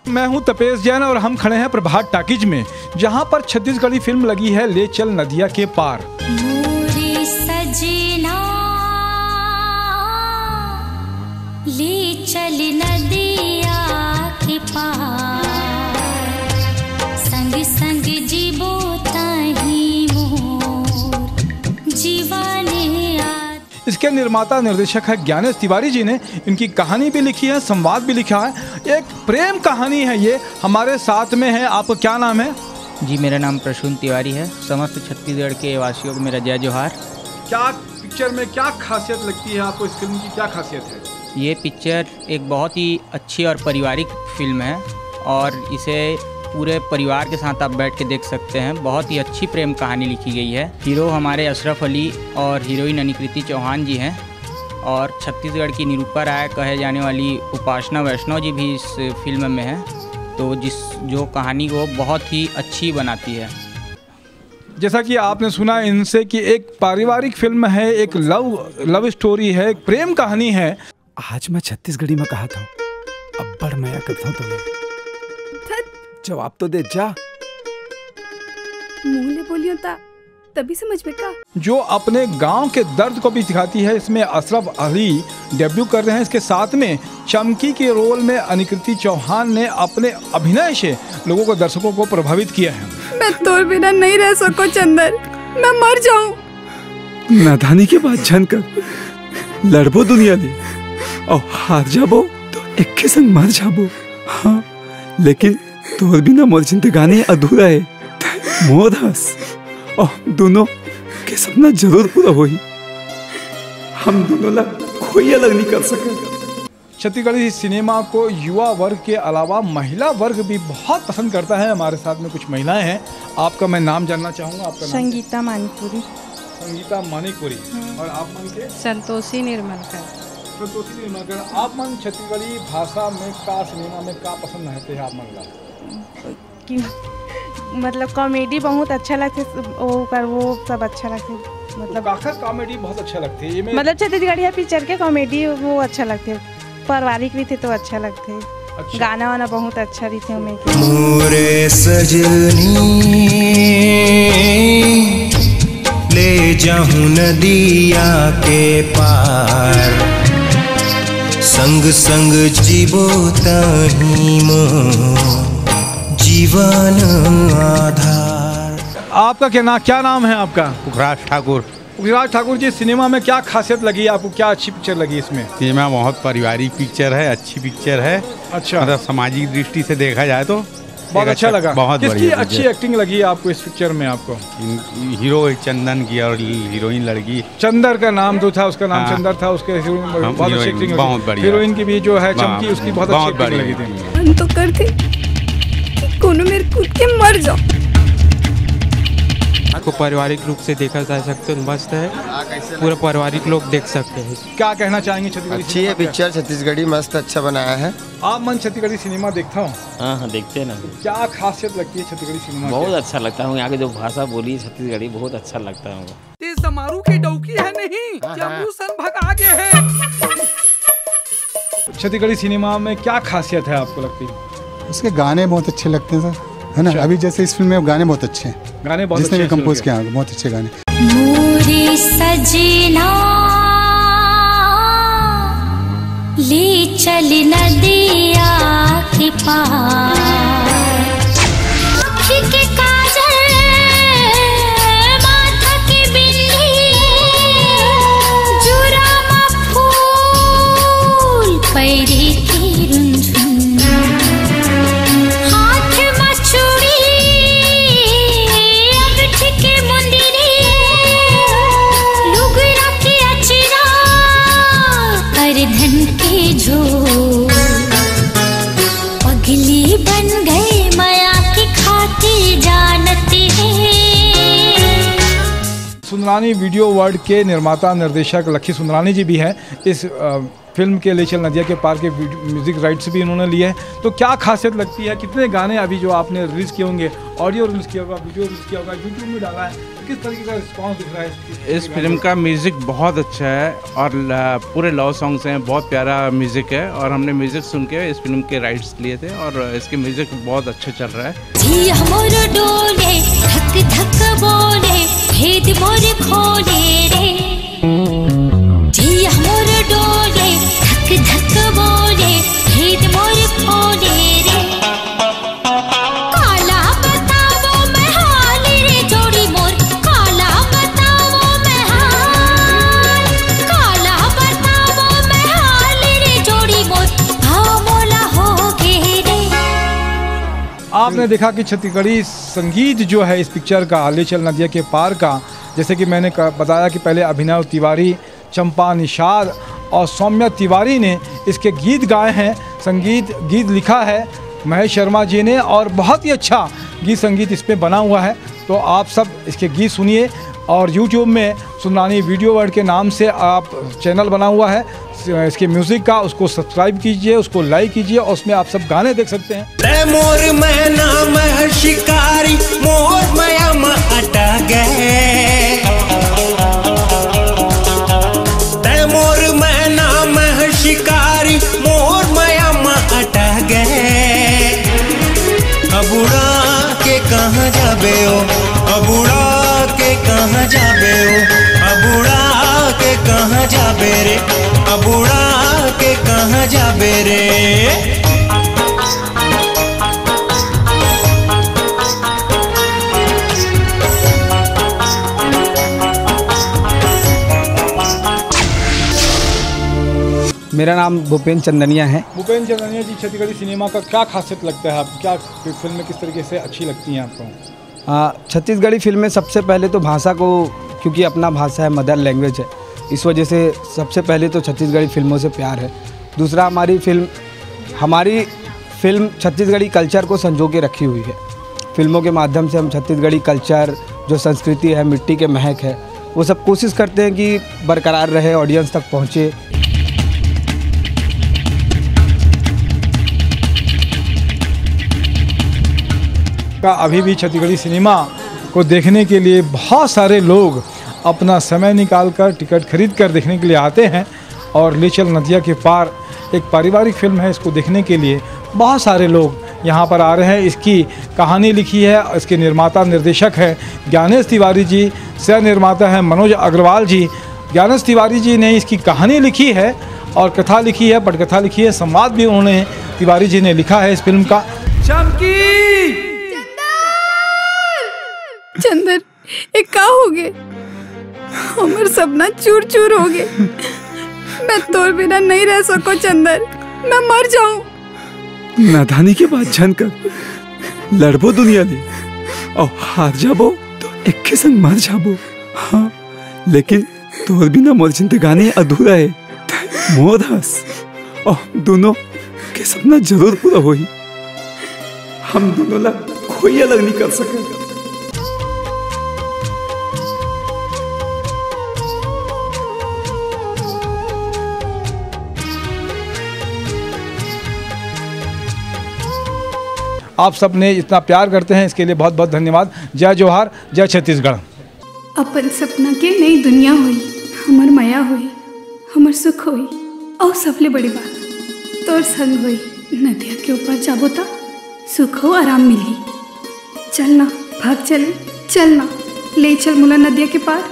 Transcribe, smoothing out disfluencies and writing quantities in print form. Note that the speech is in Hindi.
मैं हूं तपेश जैन और हम खड़े हैं प्रभात टाकीज में, जहां पर छत्तीसगढ़ी फिल्म लगी है ले चल नदिया के पार। मोरे सजना ले चल नदिया के पार, संग संग जीवो ताही मोर जीवाने। इसके निर्माता निर्देशक है ज्ञानेश तिवारी जी ने। इनकी कहानी भी लिखी है, संवाद भी लिखा है, एक प्रेम कहानी है। ये हमारे साथ में है। आपका क्या नाम है? जी मेरा नाम प्रसून तिवारी है। समस्त छत्तीसगढ़ के वासियों को मेरा जय जोहार। क्या पिक्चर में क्या खासियत लगती है आपको? इस फिल्म की क्या खासियत है? ये पिक्चर एक बहुत ही अच्छी और पारिवारिक फिल्म है और इसे पूरे परिवार के साथ आप बैठ के देख सकते हैं। बहुत ही अच्छी प्रेम कहानी लिखी गई है। हीरो हमारे अशरफ अली और हीरोइन अनिकृति चौहान जी हैं और छत्तीसगढ़ की निरूपा राय कहे जाने वाली उपासना वैष्णव जी भी इस फिल्म में हैं, तो जो कहानी को बहुत ही अच्छी बनाती है। जैसा कि आपने सुना इनसे कि एक पारिवारिक फिल्म है, एक लव स्टोरी है, एक प्रेम कहानी है। आज मैं छत्तीसगढ़ी में कहा था, अब बड़ मया करता हूँ तुम्हें। जवाब तो दे जा। मुंह ले बोलियो ता तभी समझ में का। जो अपने गांव के दर्द को भी दिखाती है। इसमें अशरफ अली डेब्यू कर रहे हैं। इसके साथ में चमकी के रोल में अनिकृति चौहान ने अपने अभिनय से लोगों को, दर्शकों को प्रभावित किया है। मैं तोर बिना नहीं रह सको चंदन, मैं मर जाऊं। नादानी के बाद जानकर लड़बो दुनिया ले और हार जाबो तो एक के संग मर जाबो। हाँ, लेकिन तोर बिना मोर जिंदगानी अधूरा है। मोर हंस और दोनों के सपना जरूर पूरा होई। हम दोनों ला कोई अलग नहीं कर सके। छत्तीसगढ़ी सिनेमा को युवा वर्ग के अलावा महिला वर्ग भी बहुत पसंद करता है। हमारे साथ में कुछ महिलाएं हैं। आपका मैं नाम जानना चाहूँगा। आपका नाम? संगीता मानिकपुरी। संगीता मानिकपुरी। और आप मन के? संतोषी निर्मलकर। संतोषी निर्मलकर। आप मन छत्तीसगढ़ी भाषा में का सिनेमा में का पसंद रहते हैं आप मन ला? मतलब कॉमेडी बहुत अच्छा लगते, वो सब अच्छा लगते। मतलब काका कॉमेडी बहुत अच्छा लगते है। मतलब छत्तीसगढ़ी पिक्चर के कॉमेडी वो अच्छा लगते, पारिवारिक भी थे तो अच्छा लगते। अच्छा। गाना वाना बहुत अच्छा भी थे। मोरे सजनी ले जाऊं नदिया के पार, संग संग जीवो ताही मोर जीवन आधार। आपका क्या नाम है आपका? पुखराज ठाकुर। पुखराज ठाकुर जी, सिनेमा में क्या खासियत लगी आपको? क्या अच्छी पिक्चर लगी इसमें? सिनेमा बहुत पारिवारिक पिक्चर है, अच्छी पिक्चर है। अच्छा, मतलब सामाजिक दृष्टि से देखा जाए तो बहुत अच्छा लगा। बहुत किसकी अच्छी एक्टिंग लगी आपको इस पिक्चर में? आपको हीरो चंदन की और हीरोइन लड़की चंदर का नाम जो था, उसका नाम चंदर था। उसके बहुत अच्छी एक्टिंग, बहुत बढ़िया। हीरोइन की भी जो है चमकी, उसकी बहुत अच्छी लगी थी। हम तो करते कोनो मेरे कूद के मर जाओ। आपको पारिवारिक रूप से देखा जा सकते हैं, मस्त है, पूरा पारिवारिक लोग देख सकते हैं। क्या कहना चाहेंगे? छत्तीसगढ़ी अच्छी है पिक्चर, छत्तीसगढ़ी मस्त अच्छा बनाया है। आप मन छत्तीसगढ़ी सिनेमा देखता हूँ? हाँ देखते हैं ना। क्या खासियत लगती है छत्तीसगढ़ी सिनेमा? बहुत अच्छा लगता है, यहाँ की जो भाषा बोली छत्तीसगढ़ी बहुत अच्छा लगता है। समारू की डौकी है नहीं, भगा गए हैं। छत्तीसगढ़ी सिनेमा में क्या खासियत है आपको लगती है? उसके गाने बहुत अच्छे लगते हैं सर, है ना? अभी जैसे इस फिल्म में गाने बहुत अच्छे हैं, गाने बहुत जिसने भी कंपोज किया, बहुत अच्छे गाने। मोरे सजना ले चल नदिया के पार, के काजल माथा के बिंदी, जुरामा फूल पैरी की रुंझुन, हाथ मछुड़ी अंगठ के मुंदरी, लुगरा के अचरा कर धन के झोल, पगली बन गए माया की खातिर जानती है। सुंदरानी वीडियो वर्ल्ड के निर्माता निर्देशक लक्की सुंदरानी जी भी हैं। इस फिल्म के ले चल नदिया के पार के म्यूजिक राइट्स भी इन्होंने लिए हैं। तो क्या खासियत लगती है? कितने गाने अभी जो आपने रिलीज़ किए होंगे, ऑडियो रिलीज़ किया होगा, वीडियो रिलीज़ किया होगा, यूट्यूब में डाला है, किस तरीके का रिस्पॉन्स दिख रहा है इस फिल्म का म्यूज़िक बहुत अच्छा है और पूरे लव सॉन्ग्स हैं, बहुत प्यारा म्यूज़िक है और हमने म्यूज़िक सुन के इस फिल्म के राइट्स लिए थे और इसके म्यूज़िक बहुत अच्छा चल रहा है। जी हमर डोले धक धक बोले भेद मोर खोले रे, जी हमर डोले धक धक बोले भेद मोर खोले रे, काला बतावो मैं हाल रे जोड़ी मोर, काला बतावो मैं हाल, काला बतावो मैं हाल रे जोड़ी मोर, हाँ मोला हो गे रे। आपने देखा कि छत्तीसगढ़ी संगीत जो है इस पिक्चर का ले चल नदिया के पार का, जैसे कि मैंने बताया कि पहले अभिनव तिवारी, चंपा निषाद और सौम्या तिवारी ने इसके गीत गाए हैं। गीत लिखा है महेश शर्मा जी ने और बहुत ही अच्छा गीत संगीत इसमें बना हुआ है। तो आप सब इसके गीत सुनिए और YouTube में सुनरानी वीडियो वर्ल्ड के नाम से आप चैनल बना हुआ है इसके म्यूज़िक का, उसको सब्सक्राइब कीजिए, उसको लाइक कीजिए और उसमें आप सब गाने देख सकते हैं। मोर मैना मह शिकारी मोर माया में अटा गए, मोर मैना मह शिकारी मोर माया में अटा गए, अब उड़ा के कहाँ जाबे हो, अब उड़ा के कहाँ जाबे हो, अब उड़ा के कहाँ जाबे रे, अब उड़ा के कहाँ जाबे रे। मेरा नाम भूपेंद्र चंदनिया है। भूपेंद्र चंदनिया जी, छत्तीसगढ़ी सिनेमा का क्या खासियत लगता है आपको, क्या फिल्में किस तरीके से अच्छी लगती हैं आपको? छत्तीसगढ़ी फिल्में सबसे पहले तो भाषा को, क्योंकि अपना भाषा है, मदर लैंग्वेज है, इस वजह से सबसे पहले तो छत्तीसगढ़ी फिल्मों से प्यार है। दूसरा हमारी फिल्म छत्तीसगढ़ी कल्चर को संजो के रखी हुई है। फिल्मों के माध्यम से हम छत्तीसगढ़ी कल्चर, जो संस्कृति है, मिट्टी के महक है, वो सब कोशिश करते हैं कि बरकरार रहे, ऑडियंस तक पहुँचे। अभी भी छत्तीसगढ़ी सिनेमा को देखने के लिए बहुत सारे लोग अपना समय निकालकर टिकट खरीद कर देखने के लिए आते हैं और ले चल नदिया के पार एक पारिवारिक फिल्म है, इसको देखने के लिए बहुत सारे लोग यहाँ पर आ रहे हैं। इसकी कहानी लिखी है, इसके निर्माता निर्देशक है ज्ञानेश तिवारी जी, सह निर्माता है मनोज अग्रवाल जी। ज्ञानेश तिवारी जी ने इसकी कहानी लिखी है और कथा लिखी है, पटकथा लिखी है, संवाद भी उन्होंने तिवारी जी ने लिखा है इस फिल्म का। चंदन, एक का हो गए, हमर सपना चूर चूर हो गए। मैं तोर बिना नहीं रह सको चंदन, मैं मर जाऊं। नादानी के बाद जानकर लड़बो दुनिया ले और हार जाबो तो एक के संग मर जाबो। हाँ, लेकिन तोर बिना मोर जिंदगानी अधूरा है। मोर हंस और दोनों के सपना जरूर पूरा होई। हम दोनों ला कोई अलग नहीं कर सकेगा। आप सब ने इतना प्यार करते हैं, इसके लिए बहुत बहुत धन्यवाद। जय जोहार, जय छत्तीसगढ़। अपन सपना के नई दुनिया हुई, हमर माया हुई, हमर सुख हुई और सबले बड़ी बात तोर संग हुई। नदिया के ऊपर जाबो ता सुख हो, आराम मिली। चलना, भाग चले, चलना, ले चल मुला नदिया के पार।